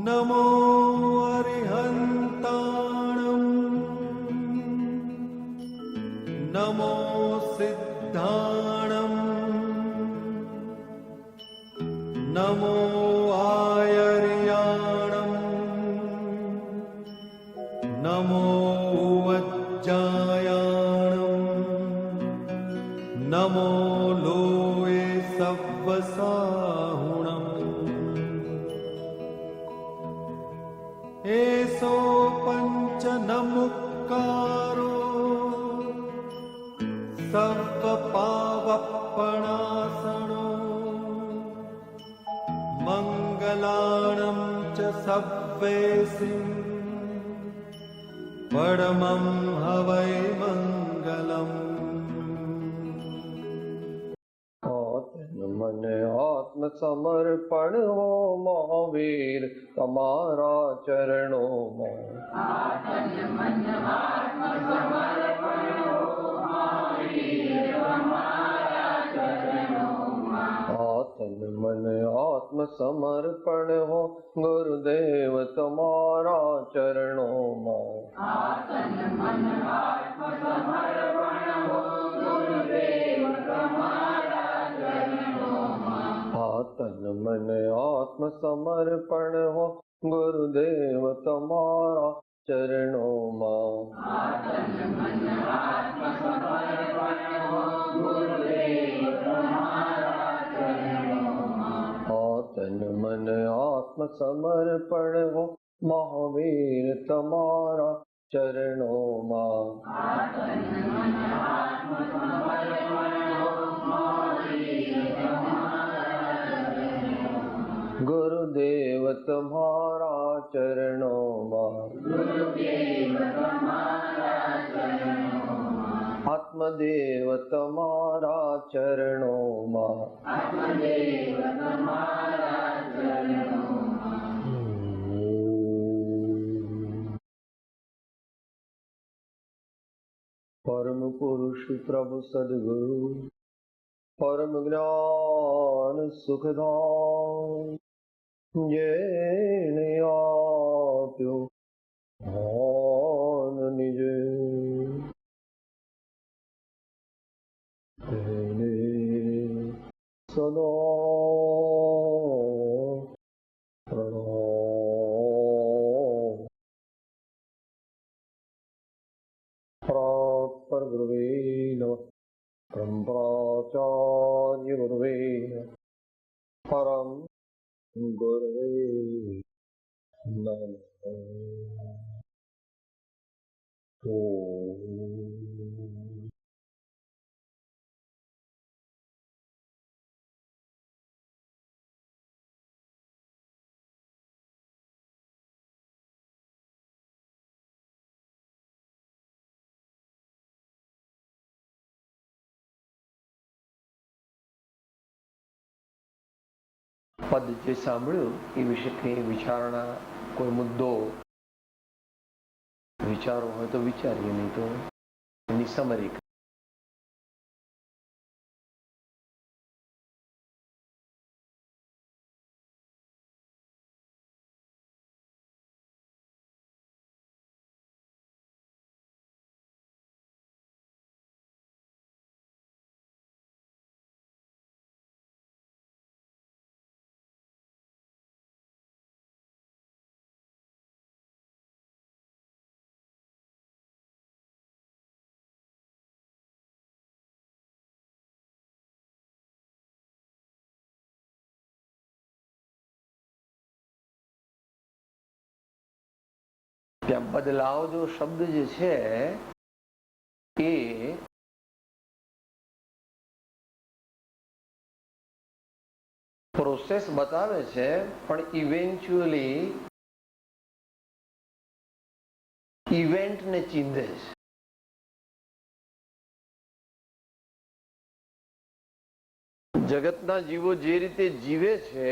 नमो अरिहन्ताणं नमो सिद्धाणं नमो आयर्याणं नमो वज्जायाणं नमो लोये सव्वसाहुणम् एसो पंच नमुक्कारो सर्वपावपणासनो मंगलाणं च सव्वेसिं परमं हवै मंगलम्। मन आत्म समर्पण हो महावीर તમારા ચરણોમાં। આતન મન આત્મ સમર્પણ હો મહાવીર તમારા ચરણોમાં। આતન મન આત્મ સમર્પણ હો ગુરુદેવ તમારા ચરણોમાં। આતન મન આત્મ સમર્પણ હો ગુરુદેવ તમારા ચરણોમાં। આતન મન આત્મ સમર્પણ હો ગુરુદેવ તમારા ચરણોમાં। આતન મન આત્મ સમર્પણ હો ગુરુદેવ તમારા ચરણોમાં। આતન મન આત્મ સમર્પણ હો મહાવીર તમારા ચરણોમાં। આતન મન આત્મ સમર્પણ હો મહાવીર તમારા ચરણોમાં। ગુરુદેવ તમારા ચરણોમાં। ગુરુદેવ તમારા ચરણોમાં। આત્મદેવ તમારા ચરણોમાં। આત્મદેવ તમારા ચરણોમાં। પરમ પુરુષ પ્રભુ સદગુરુ પરમ જ્ઞાન સુખદાન જેને આપ્યો જ્ઞાન નિજે તેને સદા પ્રણામ। પર ગુરુવે નમઃ પરમ્પરાચાર્ય ગુરુવે નમઃ પરમ ગુરુવે નમઃ। પદ જે સાંભળ્યું એ વિશે કઈ વિચારણા કોઈ મુદ્દો વિચારો હોય તો વિચારીએ, નહીં તો એની સમરી। ત્યાં બદલાવ જો શબ્દ જે છે એ પ્રોસેસ બતાવે છે, પણ ઇવેન્ચ્યુઅલી ઇવેન્ટને ચીંધે છે। જગતના જીવો જે રીતે જીવે છે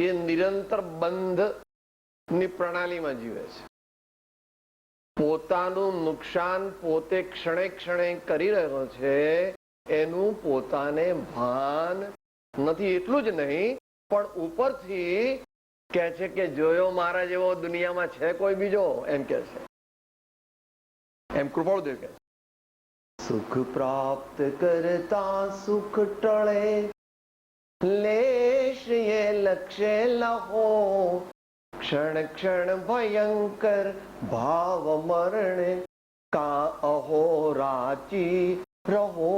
એ નિરંતર બંધની પ્રણાલીમાં જીવે છે। પોતાનું નુકસાન પોતે ક્ષણે ક્ષણે કરી રહ્યો છે એનું પોતાને ભાન નથી। એટલું જ નહીં પણ ઉપરથી કે છે કે જોયો મારા જેવો દુનિયામાં છે કોઈ બીજો, એમ કે છે. એમ કૃપાળુદેવ કે છે. સુખ પ્રાપ્ત કરતા સુખ ટળે, લેશ એ લક્ષ્ય લહો, ક્ષણ ક્ષણ ભયંકર ભાવ મરણે, કા અહો રાચી રહો.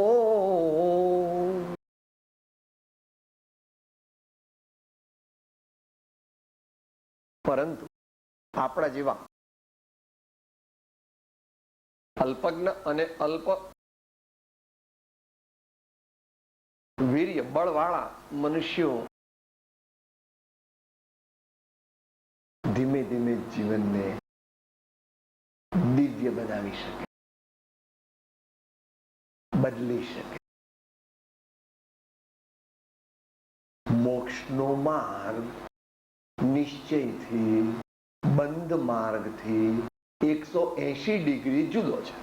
પરંતુ આપણા જેવા અલ્પજ્ઞ અને અલ્પ વીર્ય બળવાળા મનુષ્યો ધીમે ધીમે જીવનને દિવ્ય બનાવી શકે, બદલી શકે. મોક્ષનો માર્ગ નિશ્ચયથી બંધ માર્ગથી 180 ડિગ્રી જુદો છે.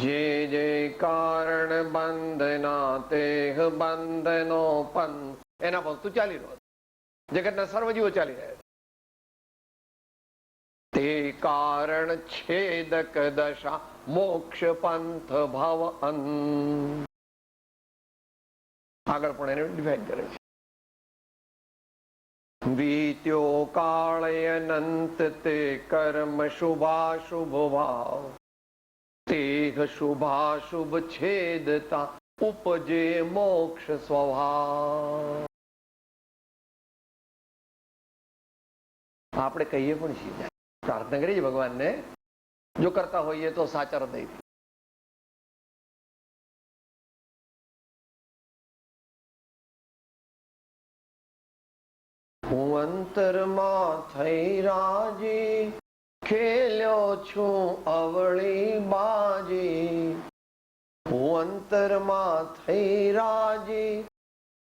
જે જે કારણ બંધના તેહ બંધનો પંથ, એના પંથ ચાલી રહ્યો છે. જગતના સર્વજીવો ચાલી રહ્યા છે. તે કારણ છેદક દશા મોક્ષ પંથ ભવ અંત. આગળ પણ એને ડિફાઇન કરે છે. વીત્યો કાળય અનંત તે કર્મ શુભાશુભ ભાવ, તેહ શુભાશુભ છેદતા ઉપજે મોક્ષ સ્વભાવ. આપણે કહીએ પણ છીએ, પ્રાર્થના કરીએ ભગવાનને, જો કરતા હોઈએ તો સાચા હૃદયથી. હું અંતરમાં થઈ રાજી, ખેલ્યો છું અવળી બાજી. હું અંતરમાં થઈ રાજી,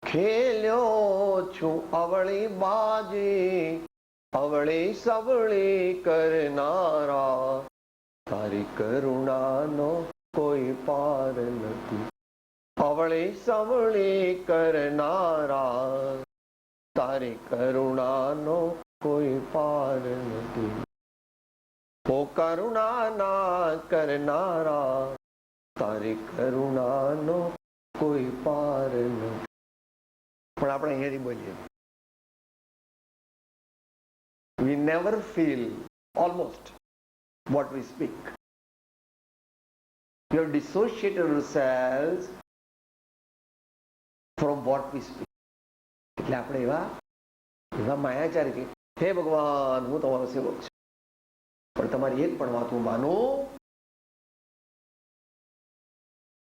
ખેલ્યો છું અવળી બાજી. અવળી સવળી કરનારા, તારી કરુણાનો કોઈ પાર નથી. અવળી સવળી કરનારા, તારી કરુણાનો કોઈ પાર નથી. ઓ કરુણાના કરનારા, તારી કરુણાનો કોઈ પાર નથી. પણ આપણે અહીંયાથી બોલીએ, we never feel almost what we speak. We have dissociated ourselves from what we speak. એટલે આપણે એવા માયાચારી છીએ. હે ભગવાન, હું તમારો સેવક છું, પણ તમારી એક પણ વાત હું માનું.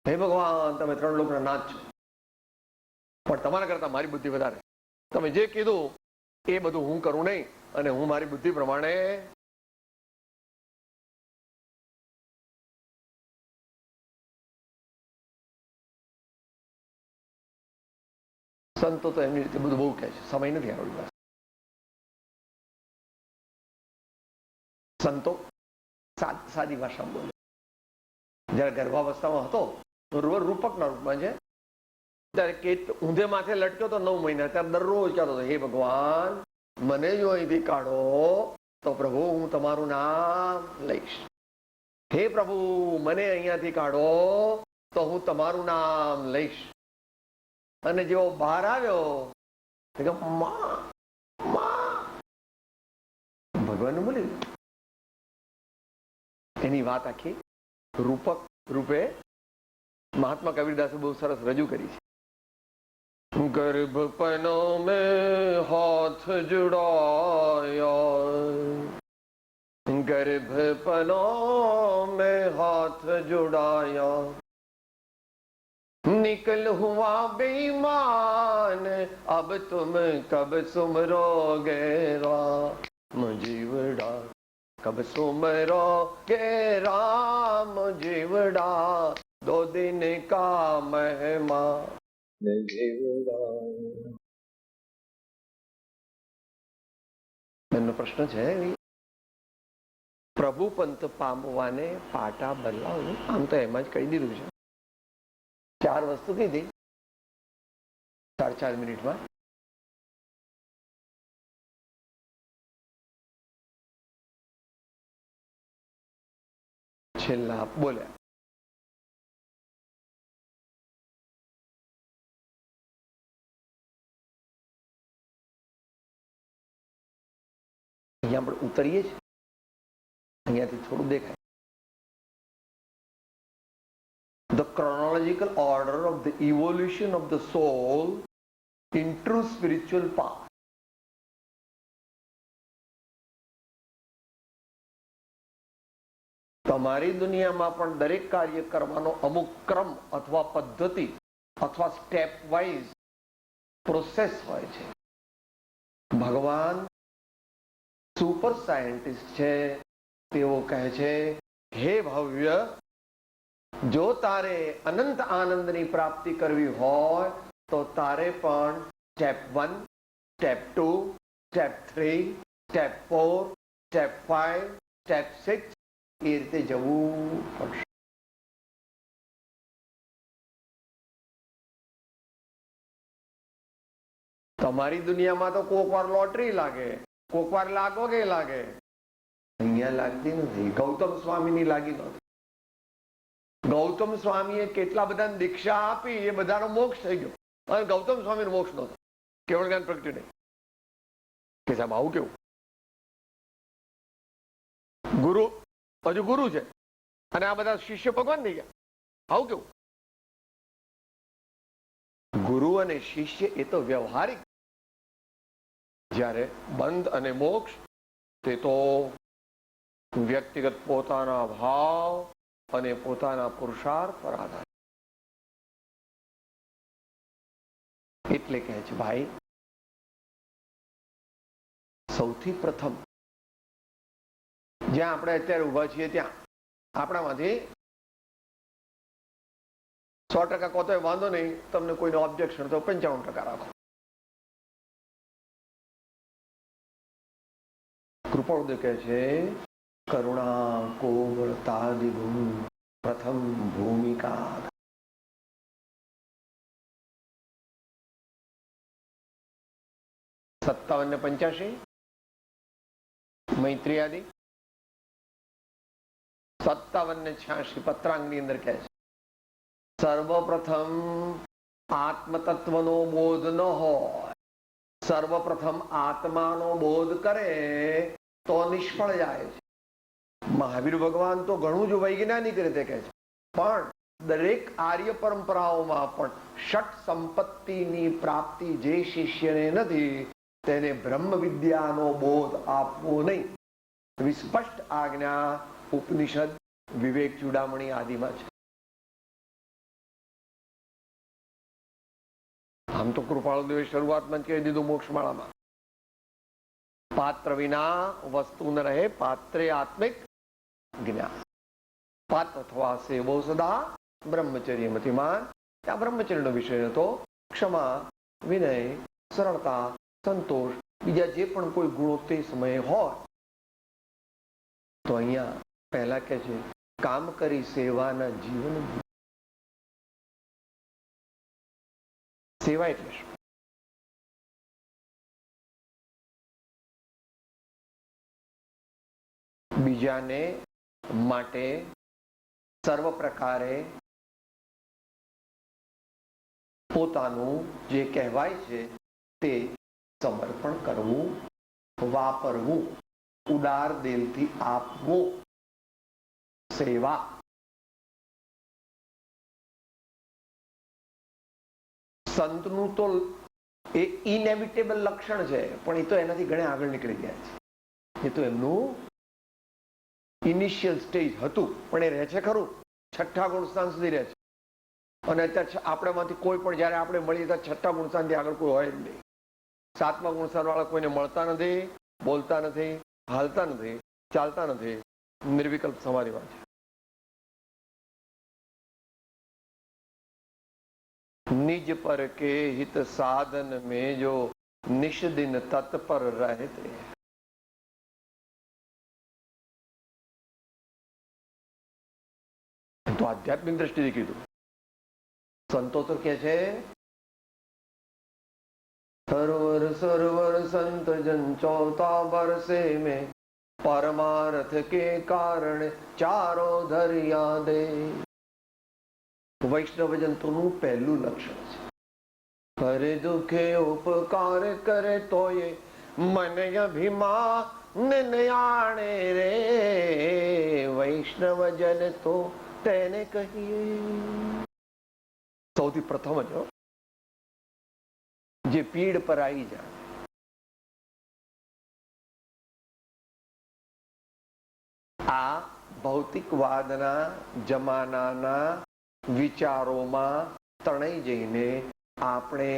હે ભગવાન, તમે 3 લોકના નાથ છો, પણ તમારા કરતા મારી બુદ્ધિ વધારે. તમે જે કીધું એ બધું હું કરું નહીં, અને હું મારી બુદ્ધિ પ્રમાણે સંતો તો એમની રીતે બધું બહુ કહે છે, સમય નથી આપણી પાસે. સંતો સાદી ભાષામાં બોલે. જયારે ગર્ભાવસ્થામાં હતો રૂપકના રૂપમાં છે, ત્યારે ઊંધે માથે લટક્યો તો 9 મહિના, ત્યારે દરરોજ કહેતો હતો, હે ભગવાન, મને જો અહીંથી કાઢો તો પ્રભુ હું તમારું નામ લઈશ. હે પ્રભુ, મને અહીંયાથી કાઢો તો હું તમારું નામ લઈશ. અને જેવો બહાર આવ્યો, ભગવાનનું બોલી. એની વાત આખી રૂપક રૂપે મહાત્મા કબીરદાસે બહુ સરસ રજૂ કરી છે. गर्भपनो में हाथ जुड़ाया, गर्भपनो में हाथ जुड़ाया, निकल हुआ बेईमान, अब तुम कब सुमरोगे राम जीवड़ा, कब सुमरोगे राम जीवड़ा, 2 दिन का मेहमान એમનો પ્રશ્ન છે, પ્રભુ પંથ પામવાને પાટા બદલાવું. આમ તો એમ જ કહી દીધું છે. 4 વસ્તુ કીધી 4 મિનિટમાં. છેલ્લા બોલ્યા. અહીંયા આપણે ઉતરીએ છીએ, અહીંયાથી થોડું દેખાય. The chronological order of the evolution of the soul in true spiritual path. તમારી દુનિયામાં પણ દરેક કાર્ય કરવાનો અમુક ક્રમ અથવા પદ્ધતિ અથવા સ્ટેપ વાઇઝ પ્રોસેસ હોય છે. ભગવાન સુપર સાયન્ટિસ્ટ છે. તેઓ કહે છે, હે ભવ્ય, જો તારે અનંત આનંદની પ્રાપ્તિ કરવી હોય તો તારે પણ step 1, step 2, step 3, step 4, step 5, step 6 એ રીતે જવું પડશે. તમારી દુનિયામાં તો કોક વાર લોટરી લાગે, કોક વાર લાગો કે લાગે. અહીંયા લાગતી નથી. ગૌતમ સ્વામીની લાગી નથી. ગૌતમ સ્વામીએ કેટલા બધાને દીક્ષા આપી, એ બધાનો મોક્ષ થઈ ગયો. અને ગૌતમ સ્વામીનો મોક્ષ નહોતો. કેવળ જ્ઞાન પ્રગટ્યું નહીં. કે સાહેબ આવું કેવું? ગુરુ હજુ ગુરુ છે અને આ બધા શિષ્ય ભગવાન થઈ ગયા. આવું કેવું? ગુરુ અને શિષ્ય એ તો વ્યવહારિક. જ્યારે બંધ અને મોક્ષ તે તો વ્યક્તિગત પોતાના ભાવ અને પોતાના પુરુષાર્થ પર આધાર. એટલે કહે છે, ભાઈ, સૌથી પ્રથમ જ્યાં આપણે અત્યારે ઉભા છીએ ત્યાં આપણામાંથી 100% કહો તો વાંધો નહીં, તમને કોઈનો ઓબ્જેક્શન તો 95% રાખો. કૃપાળુદેવ કહે છે, કરુણા કોમળતાદિ ગુણ પ્રથમ ભૂમિકા. 57 ને 85 મૈત્રી આદિ, 57 ને 86 પત્રાંગની અંદર કહે છે, સર્વપ્રથમ આત્મતત્વનો બોધ ન હોય, સર્વપ્રથમ આત્માનો બોધ કરે તો નિષ્ફળ જાય છે. મહાવીર ભગવાન તો ઘણું જ વૈજ્ઞાનિક રીતે કહે છે, પણ દરેક આર્ય પરંપરાઓમાં પણ ષટ સંપત્તિની પ્રાપ્તિ જે શિષ્યને નથી તેને બ્રહ્મ વિદ્યાનો બોધ આપવો નહીં. વિસ્પષ્ટ આજ્ઞા ઉપનિષદ, વિવેક ચૂડામણી આદિમાં છે. આમ તો કૃપાળુદેવે શરૂઆતમાં જ કહી દીધું મોક્ષમાળામાં, પાત્ર વિના વસ્તુ ન રહે, પાત્રે આત્મિક જ્ઞાન. પાત્ર થવા સેવો સદા બ્રહ્મચર્ય મતિમાન. આ બ્રહ્મચર્યનો વિષય હતો. ક્ષમા, વિનય, સરળતા, સંતોષ, બીજા જે પણ કોઈ ગુણો તે સમયે હોય. તો અહીંયા પહેલા કે છે, કામ કરી સેવાના જીવન. સેવા એટલે શું? બીજાને માટે સર્વ પ્રકારે પોતાનું જે કહેવાય છે તે સમર્પણ કરવું, વાપરવું, ઉદાર દિલથી આપવું, સેવા. સંતનું તો એ ઇનેવિટેબલ લક્ષણ છે, પણ એ તો એનાથી ઘણા આગળ નીકળી ગયા છે. એ તો એમનું ઇનિશિયલ સ્ટેજ હતું, પણ એ રહે છે ખરું. 6ઠ્ઠા ગુણસ્થાન સુધી રહે છે. અને અત્યારે આપણામાંથી કોઈ પણ જયારે આપણે મળીએ ત્યારે 6ઠ્ઠા ગુણસ્થાનથી આગળ કોઈ હોય જ નહીં. 7મા ગુણસ્થાન વાળા કોઈને મળતા નથી, બોલતા નથી, હાલતા નથી, ચાલતા નથી. નિર્વિકલ્પ સમાધિમાં છે. નિજ પર કે હિત સાધન में जो निश दिन तत्पर रहते. તો આધ્યાત્મિક દ્રષ્ટિથી કીધું. સંતો તો કે છે, સરોવર સરોવર સંત જન 14 વર્ષે में परमार्थ के कारण चारों धरिया दे। वैष्णव जंतुનું પહેલું લક્ષણ છે કરે દુખે ઉપકાર કરે તોય મન અભિમાન આણે રે વૈષ્ણવ જન તો તેને કહીએ। સૌથી પ્રથમ જ જે પીડ પર આવી જાય, આ ભૌતિકવાદના જમાનાના વિચારોમાં તણાઈ જઈને આપણે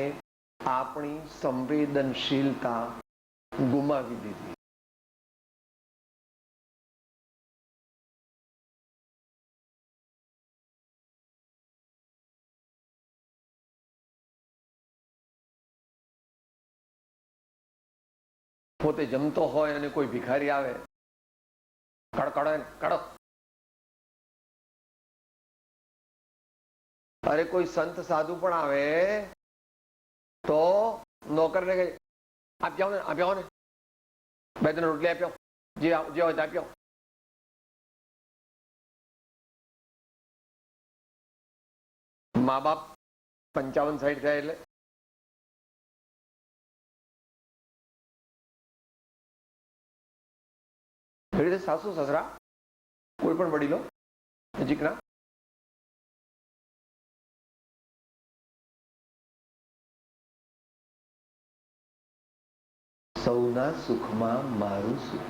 આપણી સંવેદનશીલતા ગુમાવી દીધી। પોતે જમતો હોય અને કોઈ ભિખારી આવે, કડકડ કડક, અરે કોઈ સંત સાધુ પણ આવે તો નોકરને કહે આપ્યાઓ ને 2-3 રોટલી આપ્યો, જે હોય તે આપ્યો। મા બાપ 55-60 થાય એટલે એવી રીતે સાસુ સસરા કોઈ પણ વડીલો નજીકના સૌના સુખમાં મારું સુખ।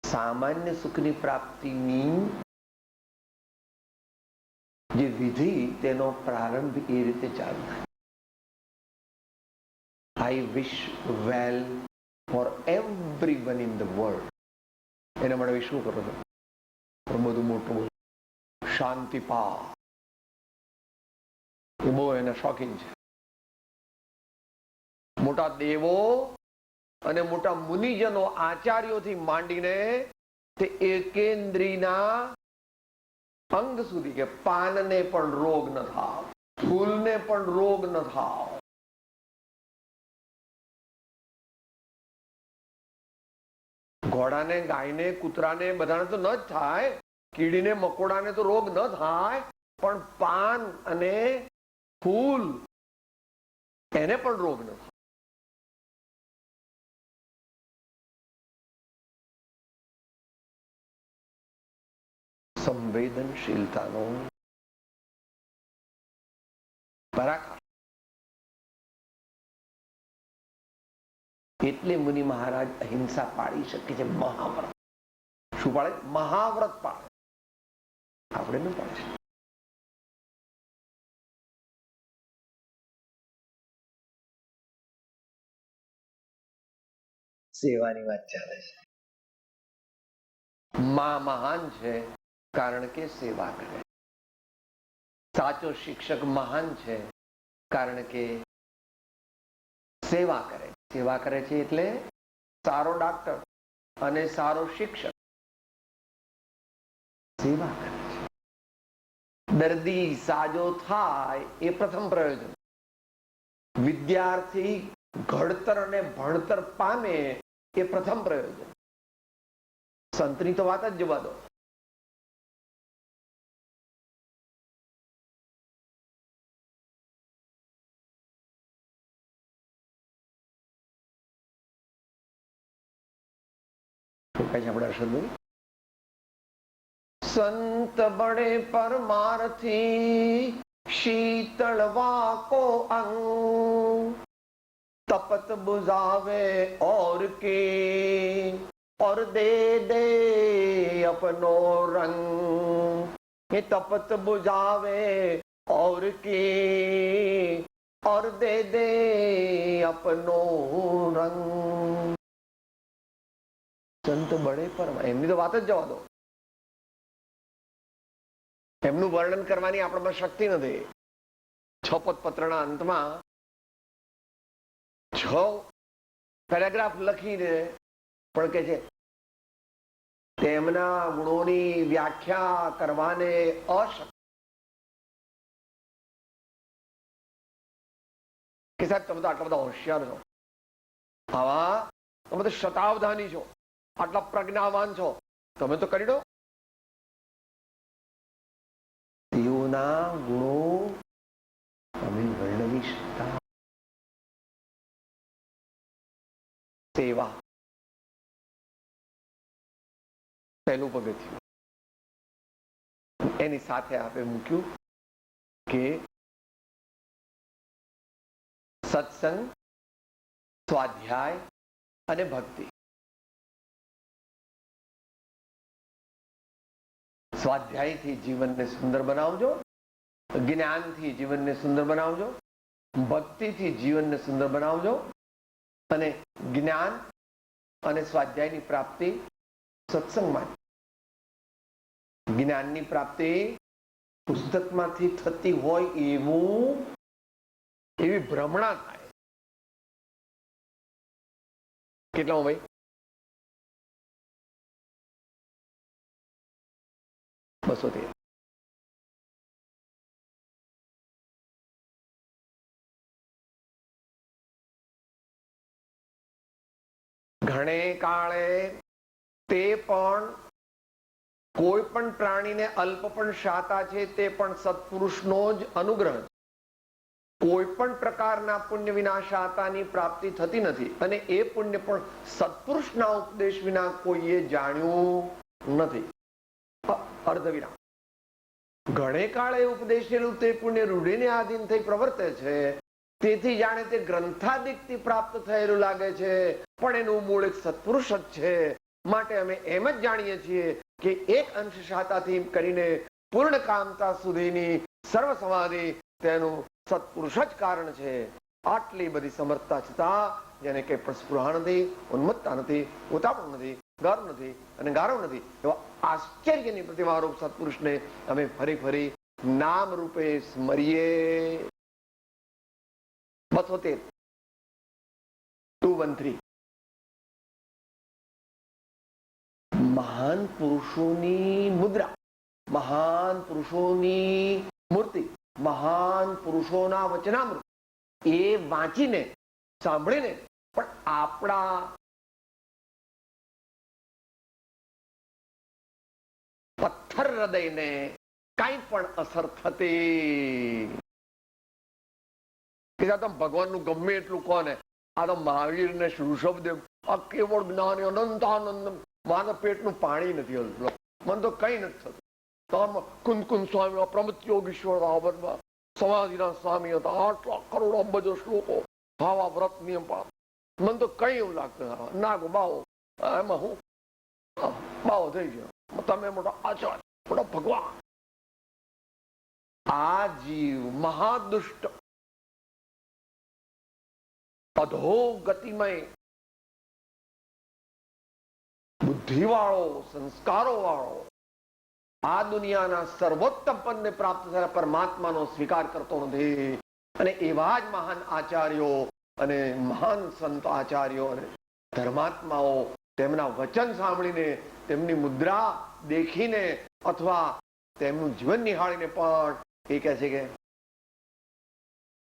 સામાન્ય સુખની પ્રાપ્તિની જે વિધિ તેનો પ્રારંભ એ રીતે ચાલુ થાય। I wish well for everyone in the world. એના માટે વિશ શું કરો છો? બધું મોટું બોલ, શાંતિ પા, એ બહુ એના શોખીન છે। મોટા દેવો અને મોટા મુનિજનો આચાર્યોથી માંડીને તે એકેન્દ્રીના અંગ સુધી કે પાનને પણ રોગ ન થાવ, ફૂલને પણ રોગ ન થાવ, ઘોડાને ગાયને કૂતરાને બધાને તો ન જ થાય, કીડીને મકોડાને તો રોગ ન થાય, પણ પાન અને ફૂલ એને પણ રોગ ન થાય। સંવેદનશીલતાનો પરાકાષ્ઠા। એટલે મુનિ મહારાજ અહિંસા પાડી શકે છે। મહાવ્રત શું પાડે? મહાવ્રત પાડે, આપણે ન પાડે। સેવાની વાત ચાલે છે। માં મહાન છે કારણ કે સેવા કરે, સાચો શિક્ષક મહાન છે કારણ કે સેવા કરે। સેવા કરે છે એટલે સારો ડાક્ટર અને સારો શિક્ષક સેવા કરે છે। દર્દી સાજો થાય એ પ્રથમ પ્રયોજન, વિદ્યાર્થી ઘડતર અને ભણતર પામે એ પ્રથમ પ્રયોજન। સંતની તો વાત જ જવા દો। संत बड़े परमार्थी शीतलवा को अंग तपत बुझावे और के और दे दे अपनो रंग। ये तपत बुझावे और के और दे दे अपनो रंग। સંત બળે પરમા, એમની તો વાત જ જવા દો, એમનું વર્ણન કરવાની આપણામાં શક્તિ નથી। 6 પત્રના અંતમાં 6 પેરેગ્રાફ લખીને પણ કે છે તેમના ગુણોની વ્યાખ્યા કરવાને અશક્ય કે સાહેબ તમે તો આટલા બધા હોશિયાર છો, આવા તમે તો શતાવધાની છો, આટલા પ્રજ્ઞાવાન છો, તમે તો કરી દો. તેઓના ગુણો અમે વર્ણવી શકતા. સેવા પહેલું પગથિયું. એની સાથે આપણે મૂક્યું કે સત્સંગ, સ્વાધ્યાય અને ભક્તિ. સ્વાધ્યાયથી જીવનને સુંદર બનાવજો, જ્ઞાનથી જીવનને સુંદર બનાવજો, ભક્તિથી જીવનને સુંદર બનાવજો. અને જ્ઞાન અને સ્વાધ્યાયની પ્રાપ્તિ સત્સંગમાં, જ્ઞાનની પ્રાપ્તિ પુસ્તકમાંથી થતી હોય એવી ભ્રમણા થાય. કેટલા ભાઈ? બસો 13. ઘણે કાળે તે પણ કોઈ પણ પ્રાણીને અલ્પ પણ શાતા છે તે પણ સત્પુરુષનો જ અનુગ્રહ છે. કોઈ પણ પ્રકારના પુણ્ય વિના શાતાની પ્રાપ્તિ થતી નથી અને એ પુણ્ય પણ સત્પુરુષના ઉપદેશ વિના કોઈએ જાણ્યું નથી. અર્ધવિરામ. ઘણે કાળે ઉપદેશેલું તે પુણ્ય રૂઢિને આધીન થઈ પ્રવર્તે છે, તેથી જાણે તે ગ્રંથાદિકથી પ્રાપ્ત થયેલું લાગે છે, પણ એનું મૂળ એક સત્પુરુષ જ છે. માટે અમે એમ જ જાણીએ છીએ કે એક અંશ શાતાથી કરીને પૂર્ણ કામતા સુધીની સર્વ સમાધિ તેનું સત્પુરુષ જ કારણ છે. આટલી બધી સમર્થતા છતાં જેને કઈ પણ સ્પૃહા નથી, ઉન્મત્તા નથી, ઉતાવળ નથી, ગર્વ નથી અને ગારવ નથી, એવા આશ્ચર્યની પ્રતિમારૂપ સત્પુરુષને અમે ફરી ફરી નામ રૂપે સ્મરીએ. 213 213. મહાન પુરુષોની મુદ્રા, મહાન પુરુષોની મૂર્તિ, મહાન પુરુષોના વચનામૃત એ વાંચીને, સાંભળીને પણ આપણા પથ્થર હૃદયને કઈ પણ અસર થતી. ભગવાનનું ગમે એટલું કોને, આ તો મહાવીર ને ઋષભદેવ આ કેવળ જ્ઞાની અનંત આનંદ, મારા પેટનું પાણી નથી હલતું, મને તો કઈ નથી થતું. કુંદ સ્વામી પ્રમત યોગીશ્વર સમાધિના સ્વામી હતા, 8 કરોડ અબજો શ્લોકો, ભાવા વ્રત નિયમ પાળ, મને તો કઈ એવું લાગતું નાગો બાવો, એમાં હું બાવો થઈ ગયો, તમે મોટા આચાર્ય, મોટા ભગવાન. આ જીવ મહાદુષ્ટ, અધોગતિમય, બુદ્ધિવાળો, સંસ્કારો વાળો, આ દુનિયાના સર્વોત્તમ પદને પ્રાપ્ત થયેલા પરમાત્માનો સ્વીકાર કરતો નથી. અને એવા જ મહાન આચાર્યો અને મહાન સંત આચાર્યો અને ધર્માત્માઓ તેમના વચન સાંભળીને, તેમની મુદ્રા દેખીને અથવા તેમનું જીવન નિહાળીને પણ એ કહે છે કે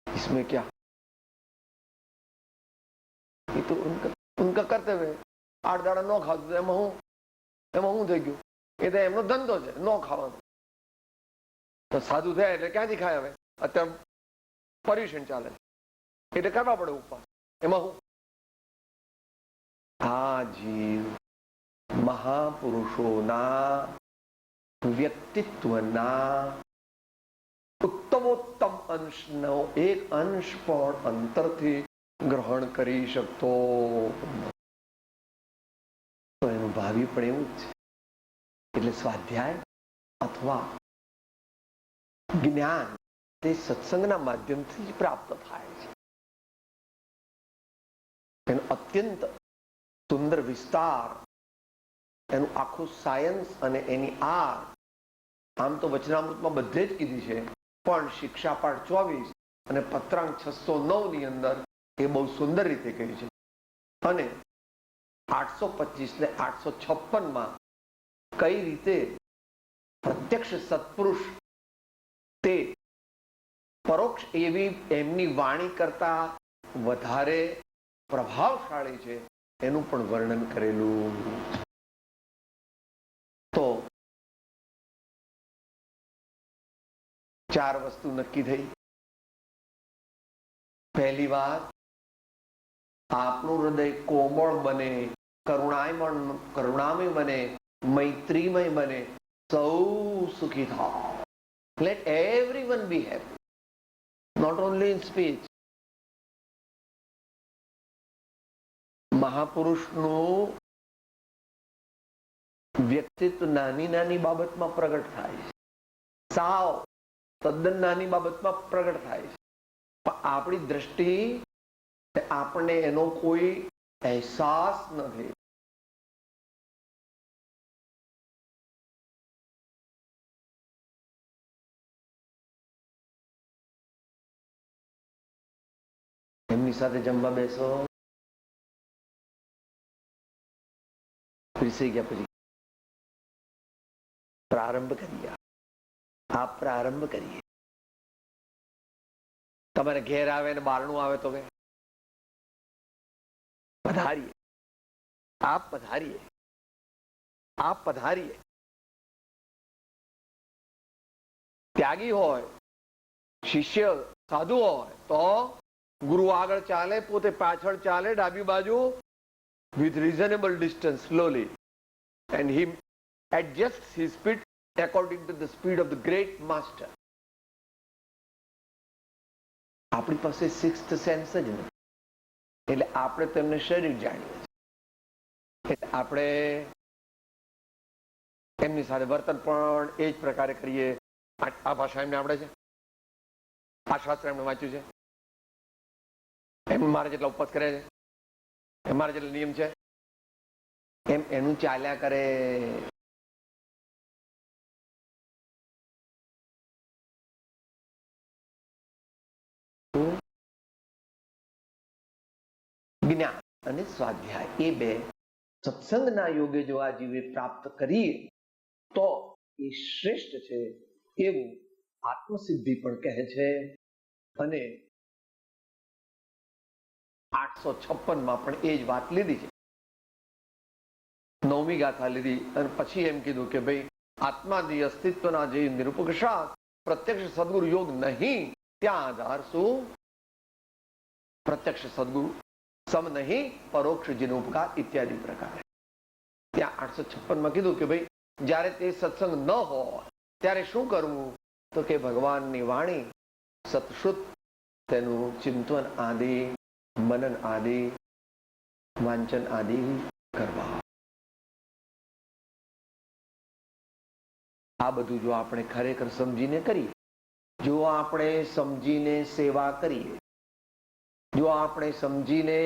इसमें क्या, ये तो उनका कर्तव्य. 8 દાડા ન ખાધું એમાં હું થઈ ગયું, એ તો એમનો ધંધો છે ન ખાવાનો. તો સાધુ થયા એટલે ક્યાંથી ખાય? હવે અત્યારે પર્યુષણ ચાલે એટલે કરવા પડે ઉપવાસ. એમાં હું આ જીવ મહાપુરુષોના વ્યક્તિત્વના ઉત્તમોત્તમ અંશનો એક અંશ પણ અંતરથી ગ્રહણ કરી શકતો. તો એનું ભાવિ પણ એવું જ છે. એટલે સ્વાધ્યાય અથવા જ્ઞાન તે સત્સંગના માધ્યમથી જ પ્રાપ્ત થાય છે. એનો અત્યંત સુંદર વિસ્તાર, એનું આખું સાયન્સ અને એની આર આમ તો વચનામૃતમાં બધે જ કીધી છે, પણ શિક્ષાપાઠ 24 અને પત્રાંક 609 ની અંદર એ બહુ સુંદર રીતે કહી છે. અને 825 ને 856 માં કઈ રીતે પ્રત્યક્ષ સત્પુરુષ તે પરોક્ષ એવી એમની વાણી કરતા વધારે પ્રભાવશાળી છે એનું પણ વર્ણન કરેલું. તો 4 વસ્તુ નક્કી થઈ. પહેલી વાત, આપણું હૃદય કોમળ બને, કરુણામય બને, મૈત્રીમય બને, સૌ સુખી થાવ. Let everyone be happy, not only in speech. મહાપુરુષનું વ્યક્તિત્વ નાની નાની બાબતમાં પ્રગટ થાય છે, સાવ તદ્દન નાની બાબતમાં પ્રગટ થાય છે, પણ આપણી દ્રષ્ટિ આપણને એનો કોઈ અહેસાસ નથી. એમની સાથે જમવા બેસો, પીરસાઈ ગયા પછી પ્રારંભ કરીએ. આપ પ્રારંભ કરીએ. તમારે ઘેર આવે ને બારણું આવે તો પધારીએ, આપ પધારીએ, આપ પધારીએ. ત્યાગી હોય, શિષ્ય સાધુ હોય તો ગુરુ આગળ ચાલે, પોતે પાછળ ચાલે, ડાબી બાજુ, with reasonable distance, slowly, and he adjusts his speed according to the speed of the great master. આપણી પાસે સિક્સ્થ સેન્સ જ નથી, એટલે આપણે તેમને શરીર જાણીએ છીએ, એટલે આપણે એમની સાથે વર્તન પણ એ જ પ્રકારે કરીએ. આ ભાષા એમને આવડે છે, આ શાસ્ત્ર એમને વાંચ્યું છે, એમ મારે જેટલા ઉપવાસ કરે છે, એમ મારે જેટલા નિયમ છે, એમ એનું ચાલ્યા કરે. જ્ઞાન અને સ્વાધ્યાય એ બે સત્સંગના યોગે જો આ જીવે પ્રાપ્ત કરીએ તો એ શ્રેષ્ઠ છે એવું આત્મસિદ્ધિ પણ કહે છે. અને 856 પણ એ જ વાત લીધી છે. 9મી ગાથા લીધી અને પછી એમ કીધું કે ભાઈ આત્માદી અસ્તિત્વના જે નિરૂપક શાસ્ત્ર પ્રત્યક્ષ સદગુરુ યોગ નહીં, ત્યાં આધાર શું? પ્રત્યક્ષ સદગુરુ સમ નહીં, પરોક્ષ જીનોપકાર ઇત્યાદિ પ્રકારે. ત્યાં 856 કીધું કે ભાઈ જ્યારે તે સત્સંગ ન હોય ત્યારે શું કરવું? તો કે ભગવાનની વાણી સતશ્રુત, તેનું ચિંતન આદિ, મનન આદિ, વાંચન આદિ કરવા. આ બધું જો આપણે ખરેખર સમજીને કરીએ, જો આપણે સમજીને સેવા કરીએ, જો આપણે સમજીને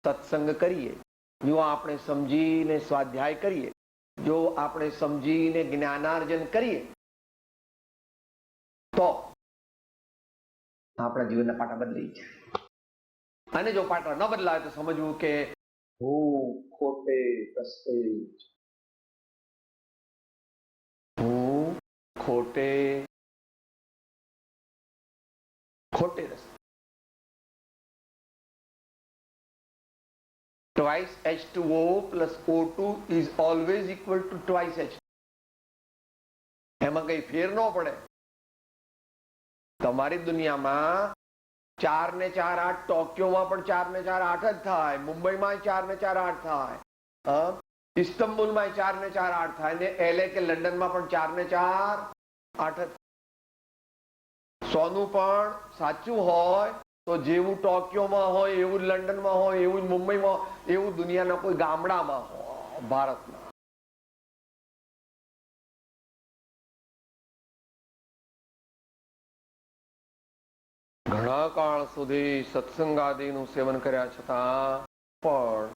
સત્સંગ કરીએ, જો આપણે સમજીને સ્વાધ્યાય કરીએ, જો આપણે સમજીને જ્ઞાનાર્જન કરીએ, તો આપણા જીવનના પાટા બદલી જાય. અને જો પાટા ન બદલાય તો સમજવું કે હું ખોટે રસ્તે, હું ખોટે રસ્તે. Twice H2O plus O2 is always equal to twice H2. એમાં કઈ ફેર ન પડે. તમારી દુનિયામાં 4 ને 4 8, ટોક્યોમાં પણ 4 ને 4 8 જ થાય, મુંબઈમાં 4 ને 4 8 થાય, ઇસ્તંબુલમાં 4 ને 4 8 થાય, ને LA કે લંડનમાં પણ 4 ને 4 8 જ. સોનું પણ સાચું હોય તો જેવું ટોક્યોમાં હોય, એવું લંડનમાં હોય, એવું મુંબઈમાં, એવું દુનિયાના કોઈ ગામડામાં હોય, ભારતમાં. ઘણા કાળ સુધી સત્સંગાદિનું સેવન કર્યા છતાં પણ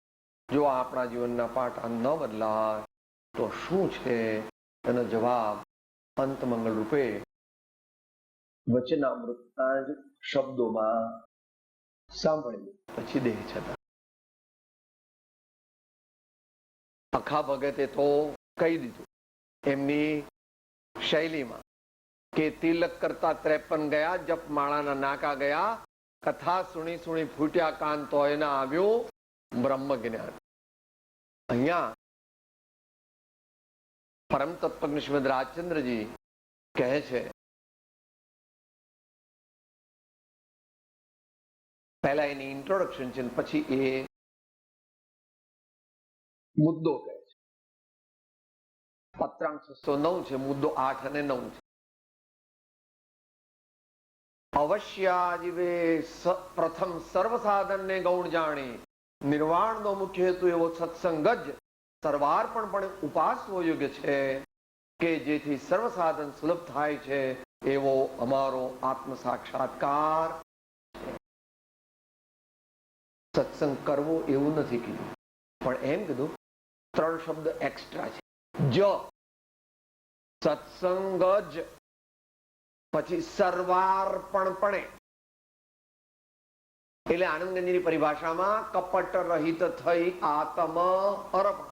જો આપણા જીવનના પાટા ન બદલાય તો શું છે? એનો જવાબ અંત મંગળ રૂપે વચનામૃતના જ શબ્દોમાં સાંભળ્યું. પછી દેહ છતાં અખા ભગતે તો કહી દીધું એમની શૈલીમાં કે તિલક કરતા 53 ગયા, જપ માળાના નાકા ગયા, કથા સુણી સુણી ફૂટ્યા કાન તો એને આવ્યું બ્રહ્મ જ્ઞાન. અહીંયા પરમ તત્વજ્ઞ શ્રીમદ રાજચંદ્રજી કહે છે, પહેલા એની ઇન્ટ્રોડક્શન છે, પછી એ મુદ્દો કહે છે. પત્રાંક 609 છે, મુદ્દો 8 અને 9 છે. અવશ્યાજીવે પ્રથમ સર્વ સાધનને ગૌણ જાણી, નિર્વાણનો મુખ્ય હેતુ એવો સત્સંગ જ સર્વાર્પણપણે ઉપાસવો યોગ્ય છે, કે જેથી સર્વ સાધન સુલભ થાય છે, એવો અમારો આત્મ સાક્ષાત્કાર. સત્સંગ કરવો એવું નથી કીધું, પણ એમ કીધું 3 શબ્દ એક્સ્ટ્રા છે. જ સત્સંગ જ, પછી સર્વાર્પણપણે, એટલે આનંદગંજની પરિભાષામાં કપટ રહિત થઈ આત્મ અર્પણ,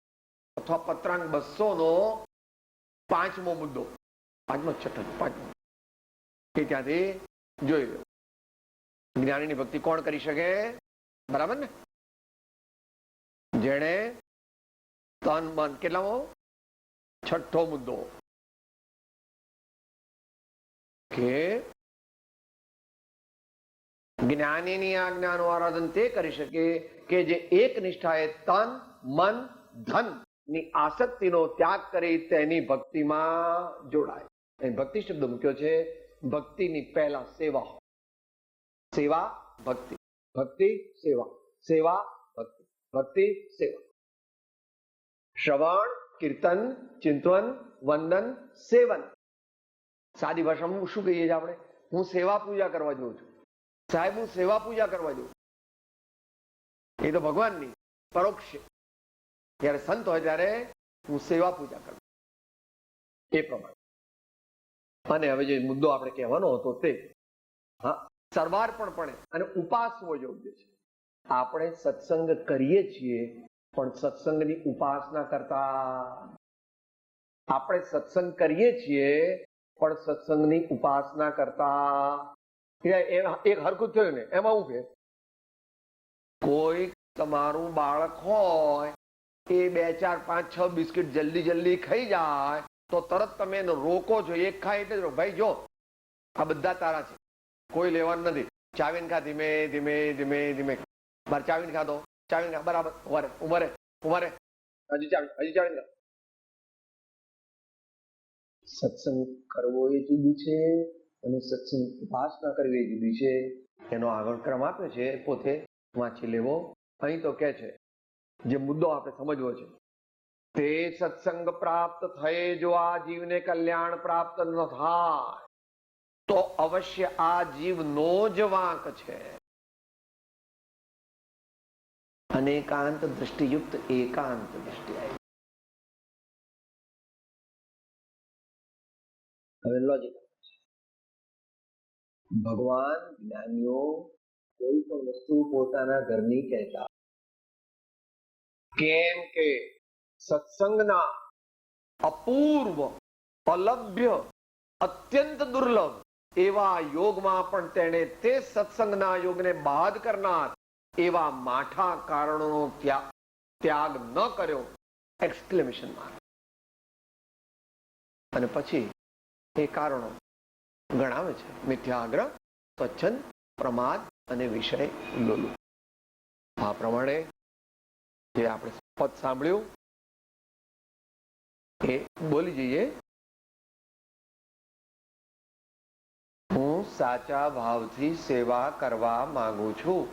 અથવા પત્રાંક 200 નો 5મો મુદ્દો, 5મો કે ત્યાંથી જોઈ લો. જ્ઞાનીની ભક્તિ કોણ કરી શકે? બરાબર ને? જેણે તન મન, કેટલામો? 6થો મુદ્દો, કે જ્ઞાનીની આજ્ઞાનું આરાધન તે કરી શકે કે જે એક નિષ્ઠાએ તન મન ધન ની આસક્તિનો ત્યાગ કરી તેની ભક્તિમાં જોડાય. ભક્તિ શબ્દ મૂક્યો છે. ભક્તિની પહેલા સેવા, સેવા ભક્તિ, ભક્તિ સેવા, સેવા ભક્તિ, ભક્તિ સેવા. શ્રવણ કીર્તન ચિંતન વંદન સેવન. સાદી ભાષામાં શું કહીએ છીએ આપણે? હું સેવા પૂજા કરવા જઉં છું. સાહેબ હું સેવા પૂજા કરવા જઉં. એ તો ભગવાનની પરોક્ષ. જ્યારે સંત હોય ત્યારે હું સેવા પૂજા કરું, એ પ્રમાણે. અને હવે જે મુદ્દો આપણે કહેવાનો હતો તે સર્વાર્પણપણે અને ઉપાસવો યોગ્ય છે. આપણે સત્સંગ કરીએ છીએ, પણ સત્સંગની ઉપાસના કરતા. આપણે સત્સંગ કરીએ છીએ, પણ સત્સંગની ઉપાસના કરતા. એક હરખું થયું ને, એમાં હું કે કોઈ તમારું બાળક હોય, એ 2 4 5 6 બિસ્કિટ જલ્દી ખાઈ જાય તો તરત તમે એને રોકો છો. એક ખાય એટલે ભાઈ જો આ બધા તારા છે, કોઈ લેવાનું નથી. ચાવીને ખા, ધીમે ધીમે ધીમે ધીમે. બાર ચાવીને ખાધો, ચાવીને ખા, બરાબર, ઉભરે હજી ચાવીને ખા. સત્સંગ કરવો એ જુદું છે અને સત્સંગ ઉપાસના કરવી એ જુદી છે. એનો આગળ ક્રમ આપ્યો છે, પોતે વાંચી લેવો. અહીં તો કે છે, જે મુદ્દો આપણે સમજવો છે, તે સત્સંગ પ્રાપ્ત થયે જો આ જીવને કલ્યાણ પ્રાપ્ત ન થાય તો અવશ્ય આ જીવનો જ વાંક છે. અનેકાંત દ્રષ્ટિયુક્ત એકાંત દ્રષ્ટિ. હવે લોજિક. ભગવાન જ્ઞાનીઓ કોઈ પણ વસ્તુ પોતાના ઘરની કહેતા, કેમ કે સત્સંગના અપૂર્વ અલભ્ય અત્યંત દુર્લભ એવા યોગમાં પણ તેણે તે સત્સંગના યોગને બાદ કરનાર એવા માઠા કારણોનો ત્યાગ ન કર્યો. Exclamation mark. અને પછી એ કારણો ગણાવે છે: મિથ્યાગ્રહ, સ્વચ્છંદ, પ્રમાદ અને વિષય લોલુ. આ પ્રમાણે જે આપણે પદ સાંભળ્યું એ બોલી જઈએ. હું સાચા ભાવથી સેવા કરવા માંગુ છું.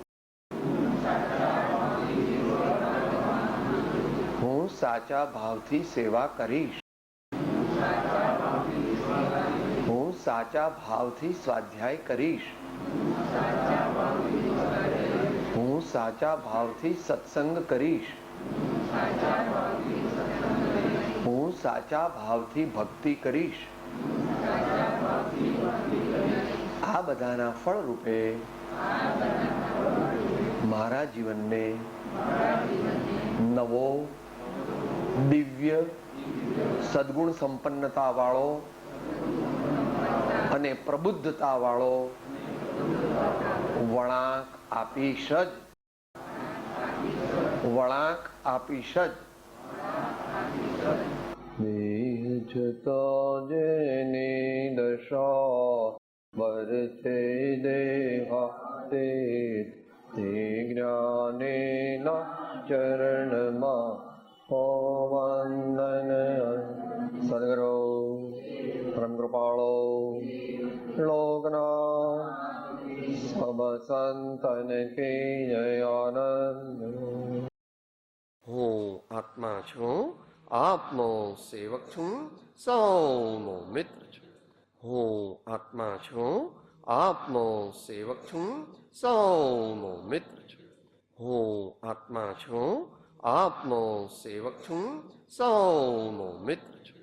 હું સાચા ભાવથી સેવા કરીશ. હું સાચા ભાવથી સ્વાધ્યાય કરીશ. હું સાચા ભાવથી સત્સંગ કરીશ. હું સાચા ભાવથી ભક્તિ કરીશ. આ બધાના ફળ રૂપે મારા જીવનને નવો, દિવ્ય, સદગુણ સંપન્નતા વાળો અને પ્રબુદ્ધતા વાળો વળાંક આપીશ જ, વળાંક આપીશ જ. દેહ જતો જેની દશા વર્તે દેહાતે તે જ્ઞાનેના ચરણમાં હો વંદન. સદગુરુ પરમ કૃપાળો લોકના સબ સંતન કે જય આનંદ. હું આત્મા છું, આપનો સેવક છું, સૌનો મિત્ર છું. હું આત્મા છું, આપનો સેવક છું, સૌનો મિત્ર છું. હું આત્મા છું, આપનો સેવક છું, સૌનો મિત્ર છું.